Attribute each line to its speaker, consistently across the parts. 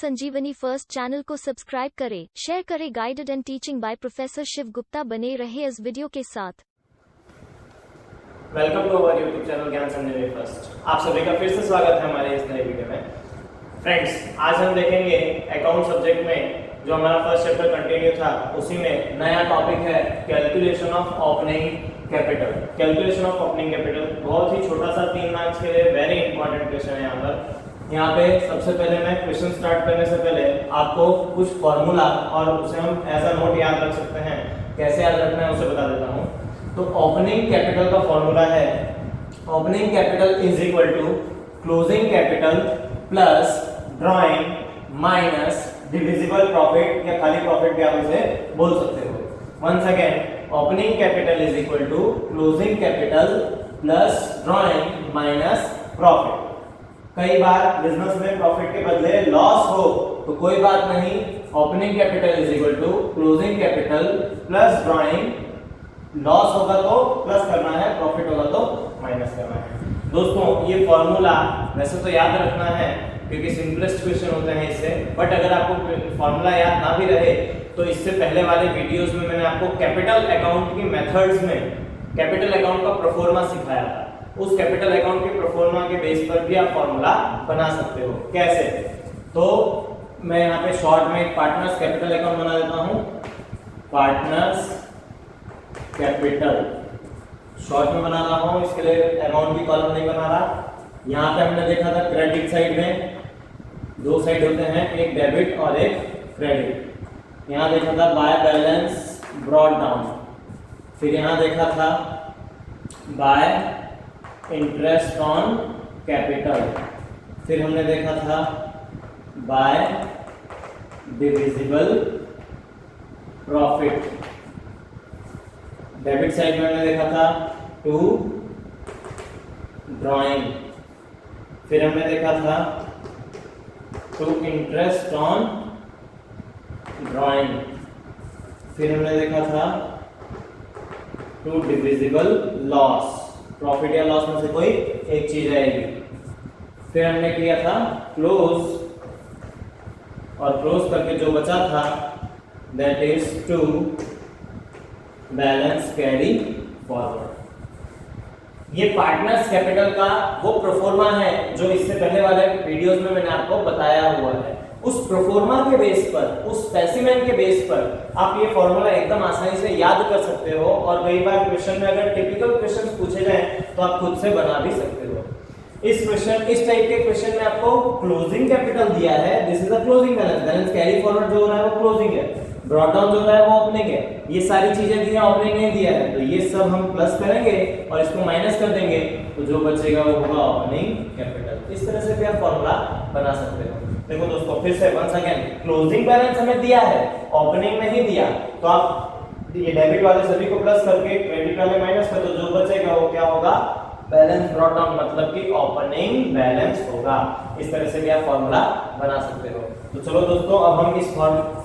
Speaker 1: संजीवनी first channel को subscribe करें, share करें। Guided and teaching by professor Shiv Gupta बने रहे इस वीडियो के साथ।
Speaker 2: Welcome to our YouTube channel Gyan Sanjeevani first. आप सभी का फिर से स्वागत है हमारे इस नए वीडियो में। फ्रेंड्स, आज हम देखेंगे अकाउंट सब्जेक्ट में जो हमारा फर्स्ट चैप्टर कंटिन्यू था, उसी में नया टॉपिक है calculation of opening capital. Calculation of opening capital बहुत ही छोटा सा 3 मार्क्स के लिए वेरी इंपॉर्टेंट क्वेश्चन है। यहाँ पे सबसे पहले मैं क्वेश्चन स्टार्ट करने से पहले आपको कुछ फॉर्मूला और उसे हम ऐसा नोट याद रख सकते हैं, कैसे याद रखना है उसे बता देता हूँ। तो ओपनिंग कैपिटल का फॉर्मूला है opening capital is equal to closing capital plus drawing minus divisible profit, या खाली प्रॉफिट भी आप इसे बोल सकते हो। Once again, opening capital is equal to closing capital plus drawing minus profit. कई बार बिजनेस में प्रॉफिट के बदले लॉस हो तो कोई बात नहीं, opening capital is equal to closing capital plus drawing. Loss होगा तो प्लस करना है, प्रॉफिट होगा तो माइनस करना है। दोस्तों, ये फॉर्मूला वैसे तो याद रखना है क्योंकि सिंपलेस्ट क्वेश्चन होते हैं इससे, बट अगर आपको फॉर्मूला याद ना भी रहे तो इससे पहले वाले वीडियोस में मैंने आपको कैपिटल अकाउंट की मेथड्स में कैपिटल अकाउंट का प्रोफॉर्मा सिखाया था। उस कैपिटल अकाउंट के प्रोफॉर्मा के बेस पर भी आप फॉर्मूला बना सकते हो। कैसे? तो मैं यहाँ पे शॉर्ट में एक पार्टनर्स कैपिटल अकाउंट बना देता हूँ। पार्टनर्स कैपिटल शॉर्ट में बना रहा हूँ, इसके लिए अमाउंट की कॉलम नहीं बना रहा। यहाँ पे हमने देखा था क्रेडिट साइड में 2 साइड होते हैं, एक डेबिट और एक क्रेडिट। यहाँ देखा था बाय बैलेंस ब्रॉट डाउन, फिर यहाँ देखा था बाय इंटरेस्ट ऑन कैपिटल, फिर हमने देखा था bye divisible profit. Debit side में हमने देखा था टू ड्रॉइंग, फिर हमने देखा था टू इंटरेस्ट ऑन ड्रॉइंग, फिर हमने देखा था टू डिविजिबल लॉस। प्रॉफिट या लॉस में से कोई एक चीज आएगी। फिर हमने किया था क्लोज, और क्लोज करके जो बचा था that is to balance carry forward. ये पार्टनर्स कैपिटल का वो प्रोफॉर्मा है जो इससे पहले वाले वीडियोस में मैंने आपको बताया हुआ है। उस प्रोफॉर्मा के बेस पर, उस स्पेसिमेन के बेस पर आप ये फॉर्मूला एकदम आसानी से याद कर सकते हो, और कई बार क्वेश्चन में अगर टिपिकल क्वेश्चंस पूछे जाएं तो आप खुद से बना भी सकते हो। इस टाइप के क्वेश्चन में आपको क्लोजिंग कैपिटल दिया है, this is the closing balance. Balance carry forward जो हो रहा है वो क्लोजिंग है, ब्रॉट डाउन जो हो रहा है वो ओपनिंग है। ये सारी चीजें दी हैं, ओपनिंग नहीं दिया है, तो ये सब हम प्लस करेंगे और इसको माइनस कर देंगे, तो जो बचेगा वो होगा ओपनिंग कैपिटल। इस तरह से भी आप फॉर्मूला बना सकते हो। देखो दोस्तों, फिर से वंस अगेन, क्लोजिंग बैलेंस हमें दिया है, ओपनिंग नहीं दिया, तो आप ये डेबिट वाले सभी को प्लस करके क्रेडिट वाले माइनस कर दो, जो बचेगा वो क्या होगा? बैलेंस ब्रॉट डाउन, मतलब कि ओपनिंग बैलेंस होगा। इस तरह से भी आप फॉर्मूला बना सकते हो। तो चलो दोस्तों, अब हम इस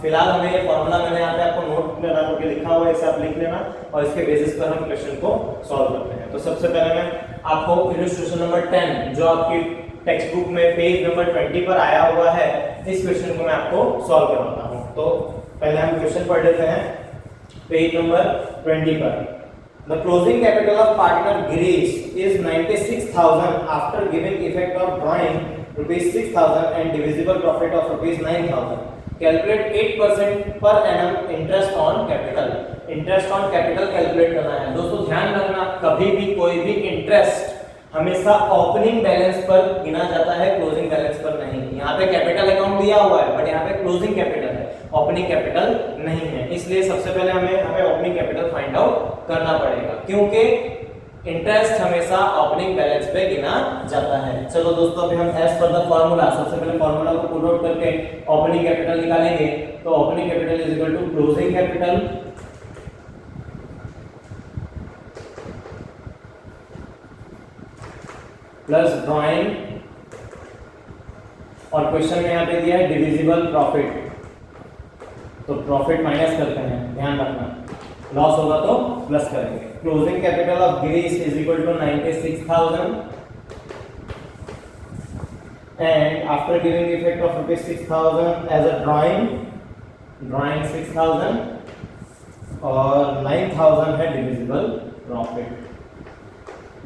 Speaker 2: फिलहाल हमें ये फॉर्मूला मैंने यहाँ पे आपको नोट में बना के लिखा हुआ है, इसे आप लिख लेना और इसके बेसिस पर हम क्वेश्चन को सॉल्व करते हैं। तो सबसे पहले मैं आपको इलस्ट्रेशन नंबर 10 जो आपकी टेक्स्ट बुक में पेज नंबर 20 पर आया हुआ है, इस क्वेश्चन को मैं आपको सॉल्व करवाता हूँ। तो पहले हम क्वेश्चन पढ़ लेते हैं पेज नंबर 20 पर। The closing capital of partner Girish is 96,000 after giving effect of drawing rupees 6,000 and divisible profit of rupees 9,000. Calculate 8% per annum interest on capital. Interest on capital calculate करना है। दोस्तों ध्यान रखना, कभी भी कोई भी इंटरेस्ट हमेशा ओपनिंग बैलेंस पर गिना जाता है, क्लोजिंग बैलेंस पर नहीं। यहाँ पे कैपिटल अकाउंट दिया हुआ है, बट यहाँ पे क्लोजिंग कैपिटल है, ओपनिंग कैपिटल नहीं है। इसलिए सबसे पहले हमें ओपनिंग कैपिटल फाइंड आउट करना पड़ेगा, क्योंकि इंटरेस्ट हमेशा ओपनिंग बैलेंस पे गिना जाता है। चलो दोस्तों, अभी हम एज पर द फॉर्मूला सबसे पहले फॉर्मूला को पुट आउट करके ओपनिंग कैपिटल निकालेंगे। तो opening capital is equal to closing capital plus drawing, और क्वेश्चन में यहाँ पे दिया है डिविजिबल प्रॉफिट, तो प्रॉफिट माइनस करते हैं, ध्यान रखना। लॉस होगा तो प्लस करेंगे। Closing capital of Girish is equal to 96,000 and after giving the effect of rupees 6000 as a drawing 6000 और 9000 है डिविजिबल प्रॉफिट।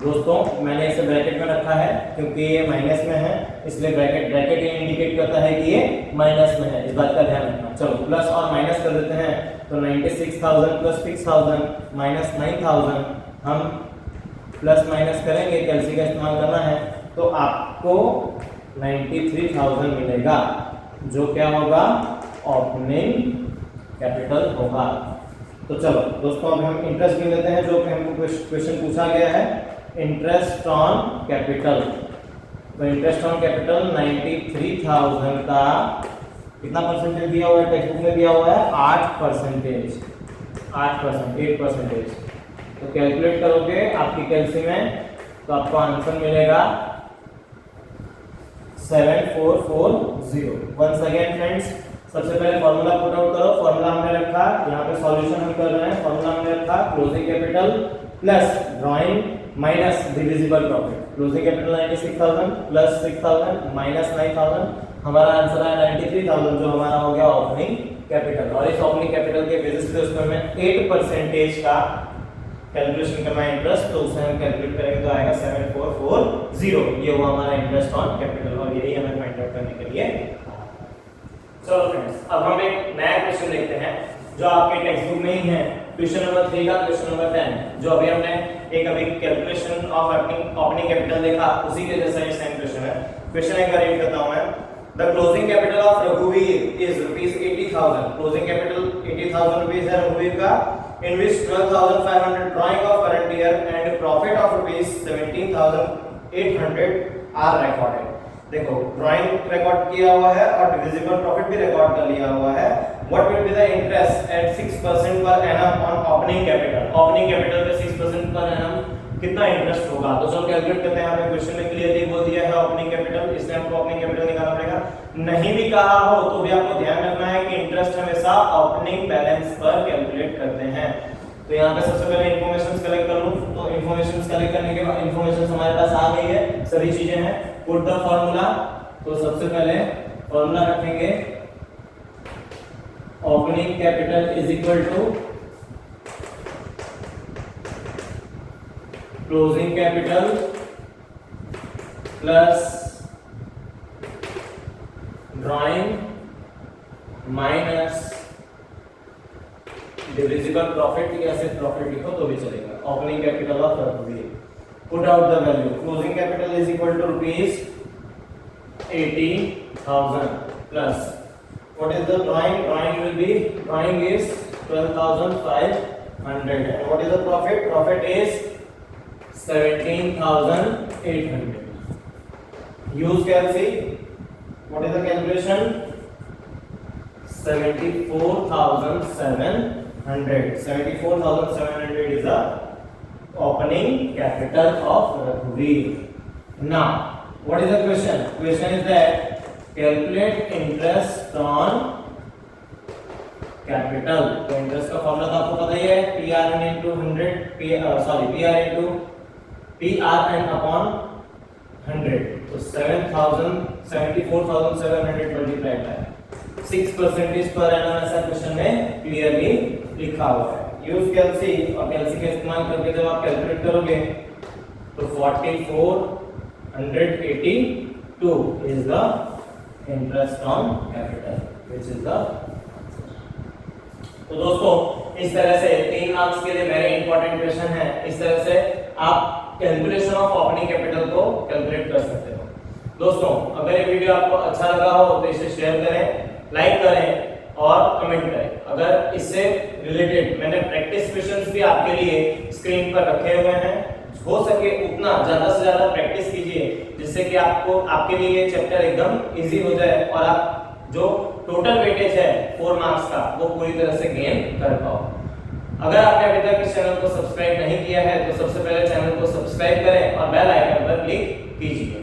Speaker 2: दोस्तों मैंने इसे ब्रैकेट में रखा है क्योंकि ये माइनस में है, इसलिए ब्रैकेट ये इंडिकेट करता है कि ये माइनस में है, इस बात का ध्यान रखना। चलो प्लस और माइनस कर देते हैं, तो 96000 प्लस 6000 माइनस 9000 हम प्लस माइनस करेंगे, कैलसी का इस्तेमाल करना है, तो आपको 93000 मिलेगा, जो क्या होगा ओपनिंग कैपिटल होगा। तो चलो दोस्तों अब हम इंटरेस्ट गिन लेते हैं, जो कि हमको क्वेश्चन पूछा गया है, इंटरेस्ट ऑन कैपिटल। तो इंटरेस्ट ऑन कैपिटल 93000 का कितना परसेंटेज दिया हुआ है, टेक्स्ट बुक में दिया हुआ है 8%, 8%। तो कैलकुलेट करोगे आपकी कैलसी में, तो आपको आंसर मिलेगा 7440। वंस अगेन फ्रेंड्स, सबसे पहले फॉर्मूला पुट आउट करो। फॉर्मूला हमने रखा, यहाँ पे सॉल्यूशन हम कर रहे हैं। फॉर्मूला हमने रखा closing capital plus drawing minus divisible profit. Closing capital 96000 plus 6000 minus 9000, हमारा आंसर है 93000, जो हमारा हो गया ओपनिंग कैपिटल। और इस ओपनिंग कैपिटल के बेसिस पे उसमें हमें 8% का कैलकुलेशन करना है इंटरेस्ट, तो उसे हम कैलकुलेट करेंगे तो आएगा 7440। ये हुआ हमारा इंटरेस्ट ऑन कैपिटल, और यही हमें फाइंड आउट करने के लिए। चलो फ्रेंड्स, अब हम एक नया क्वेश्चन देखते हैं जो आपके टेक्स्ट बुक में ही है, क्वेश्चन नंबर 3 का क्वेश्चन नंबर 10। जो अभी हमने एक कैलकुलेशन ऑफ ओपनिंग कैपिटल देखा, उसी के जैसा ये सेम क्वेश्चन है। क्वेश्चन एक बार रीड करता हूं मैं। द क्लोजिंग कैपिटल ऑफ रघुवीर is rupees 80,000। Closing capital 80,000 rupees है रघुवीर का, in which 12,500 drawing of current year and profit of rupees 17,800 are recorded। देखो ड्राइंग रिकॉर्ड किया हुआ है और डिविजिबल प्रॉफिट भी रिकॉर्ड कर लिया हुआ है। What will be the interest eight 6% per annum on opening capital. Opening capital पे 6% पर एनम कितना इंटरेस्ट होगा, तो जो कैलकुलेट करते हैं, हमें क्वेश्चन में क्लियरली बोल दिया है ओपनिंग कैपिटल, इसलिए हमको ओपनिंग कैपिटल निकालना पड़ेगा। नहीं भी कहा हो तो भी आपको ध्यान रखना है कि इंटरेस्ट हमेशा ओपनिंग बैलेंस पर कैलकुलेट करते हैं। तो यहाँ पे सबसे पहले इन्फॉर्मेशंस कलेक्ट कर लूं, तो इन्फॉर्मेशंस कलेक्ट करने के बाद इन्फॉर्मेशंस हमारे पास आ गई है, सभी चीजें हैं। पुट द फॉर्मूला, तो सबसे पहले फॉर्मूला रखेंगे opening capital is equal to closing capital plus drawing minus divisible profit, या सिर्फ प्रॉफिट लिखो तो भी चलेगा। ओपनिंग कैपिटल ऑफ रघुवीर, put out the value. Closing capital is equal to rupees 80,000 plus what is the drawing, drawing is 12,500 and what is the profit is 17,800। use calci, what is the calculation, 74,700 is the opening capital of Raghuveer। Now what is the question is that calculate interest on capital। तो interest का formula तो आपको पता ही है, PRN into 100, PRN upon 100, तो 74,700 multiplied by 6% per annum, ऐसा question में clearly लिखा हुआ है। यूज कैलसी, और कैलसी का इस्तेमाल करके जब आप कैलकुलेट करोगे तो 4482 is the interest on capital, which is the। तो दोस्तों इस तरह से 3 मार्क्स के लिए वेरी इंपॉर्टेंट क्वेश्चन है। इस तरह से आप कैलकुलेशन ऑफ ओपनिंग कैपिटल को कैलकुलेट कर सकते हो। दोस्तों अगर ये वीडियो आपको अच्छा लगा हो तो इसे शेयर करें, लाइक करें और कमेंट करें। अगर इससे रिलेटेड मैंने प्रैक्टिस क्वेश्चंस भी आपके लिए स्क्रीन पर रखे हुए हैं, हो सके उतना ज्यादा से ज्यादा प्रैक्टिस कीजिए, जिससे कि आपके लिए ये चैप्टर एकदम इजी हो जाए और आप जो टोटल वेटेज है 4 मार्क्स का वो पूरी तरह से गेन कर पाओ। अगर आपने अभी तक इस चैनल को सब्सक्राइब नहीं किया है तो सबसे पहले चैनल को सब्सक्राइब करें और बेल आइकन पर क्लिक कीजिए।